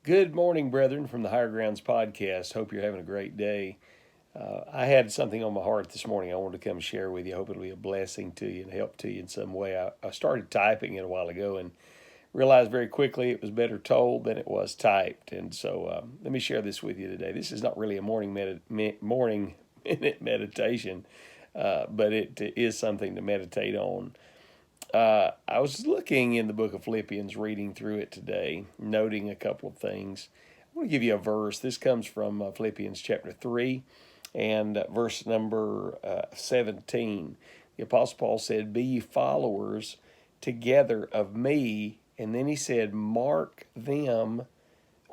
Good morning, brethren, from the Higher Grounds podcast. Hope you're having a great day. I had something on my heart this morning I wanted to come share with you. I hope it'll be a blessing to you and help to you in some way. I started typing it a while ago and realized very quickly it was better told than it was typed. And so let me share this with you today. This is not really a morning minute meditation, but it is something to meditate on. I was looking in the book of Philippians, reading through it today, noting a couple of things. I want to give you a verse. This comes from Philippians chapter 3 and verse number 17. The Apostle Paul said, "Be ye followers together of me." And then he said, "Mark them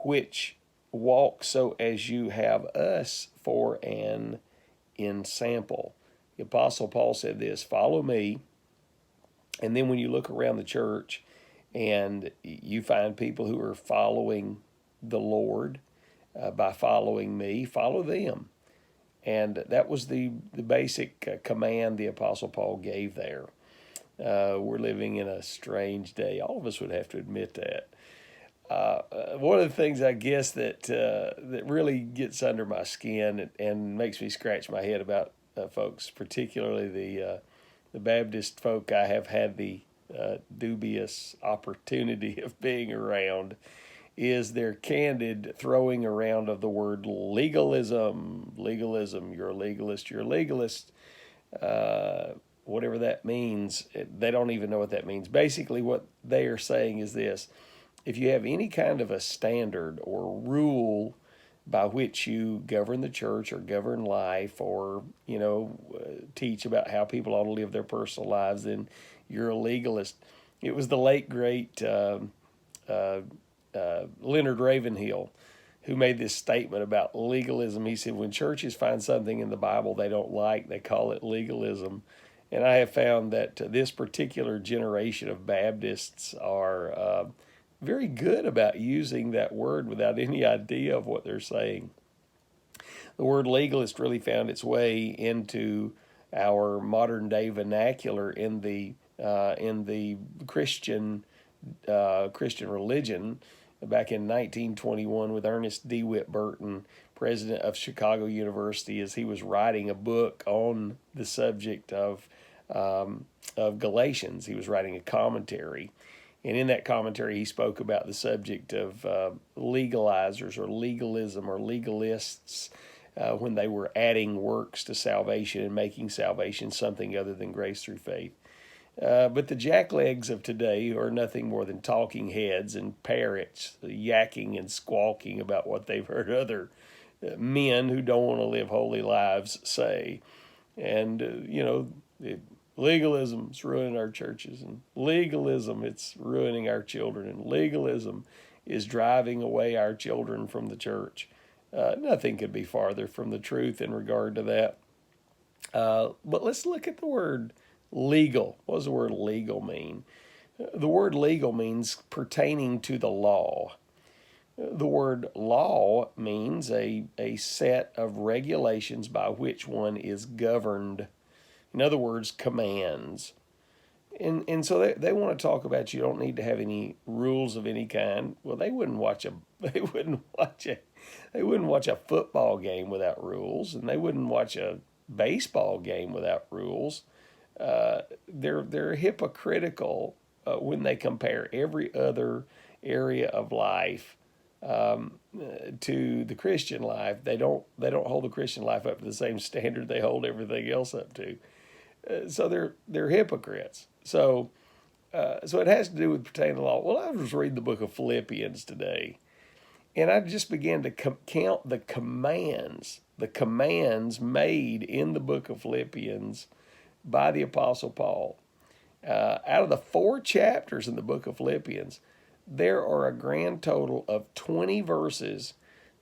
which walk so as you have us for an ensample." The Apostle Paul said this, "Follow me." And then when you look around the church and you find people who are following the Lord by following me, follow them. And that was the basic command the Apostle Paul gave there. We're living in a strange day. All of us would have to admit that. One of the things I guess that really gets under my skin and makes me scratch my head about folks, particularly the Baptist folk I have had the dubious opportunity of being around, is their candid throwing around of the word legalism. Legalism, you're a legalist, you're a legalist. Whatever that means, they don't even know what that means. Basically, what they are saying is this: if you have any kind of a standard or rule by which you govern the church or govern life or, teach about how people ought to live their personal lives, then you're a legalist. It was the late, great Leonard Ravenhill who made this statement about legalism. He said, when churches find something in the Bible they don't like, they call it legalism. And I have found that this particular generation of Baptists are very good about using that word without any idea of what they're saying. The word legalist really found its way into our modern day vernacular in the Christian religion back in 1921 with Ernest D. Whitburton, president of Chicago University, as he was writing a book on the subject of Galatians. He was writing a commentary. And in that commentary, he spoke about the subject of legalizers or legalism or legalists when they were adding works to salvation and making salvation something other than grace through faith. But the jacklegs of today are nothing more than talking heads and parrots yakking and squawking about what they've heard other men who don't want to live holy lives say. And, legalism is ruining our churches, and legalism, it's ruining our children, and legalism is driving away our children from the church. Nothing could be farther from the truth in regard to that. But let's look at the word legal. What does the word legal mean? The word legal means pertaining to the law. The word law means a set of regulations by which one is governed. In other words, commands. And so they want to talk about you don't need to have any rules of any kind. Well, they wouldn't watch a football game without rules, and they wouldn't watch a baseball game without rules. They're hypocritical when they compare every other area of life to the Christian life. They don't hold the Christian life up to the same standard they hold everything else up to. So they're hypocrites. So it has to do with pertaining to law. Well, I was reading the book of Philippians today, and I just began to count the commands made in the book of Philippians by the Apostle Paul. Out of the 4 chapters in the book of Philippians, there are a grand total of 20 verses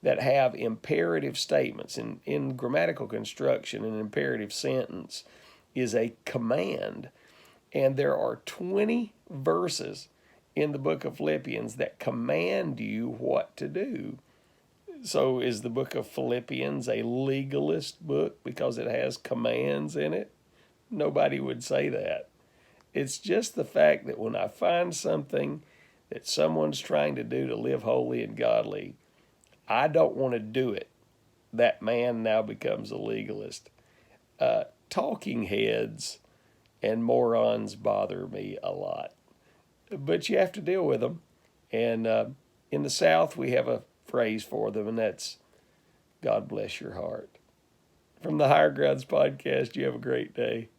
that have imperative statements. In grammatical construction, an imperative sentence is a command. And there are 20 verses in the book of Philippians that command you what to do. So is the book of Philippians a legalist book because it has commands in it? Nobody would say that. It's just the fact that when I find something that someone's trying to do to live holy and godly, I don't want to do it. That man now becomes a legalist. Talking heads and morons bother me a lot, but you have to deal with them. And in the South, we have a phrase for them, and that's God bless your heart. From the Higher Grounds podcast, you have a great day.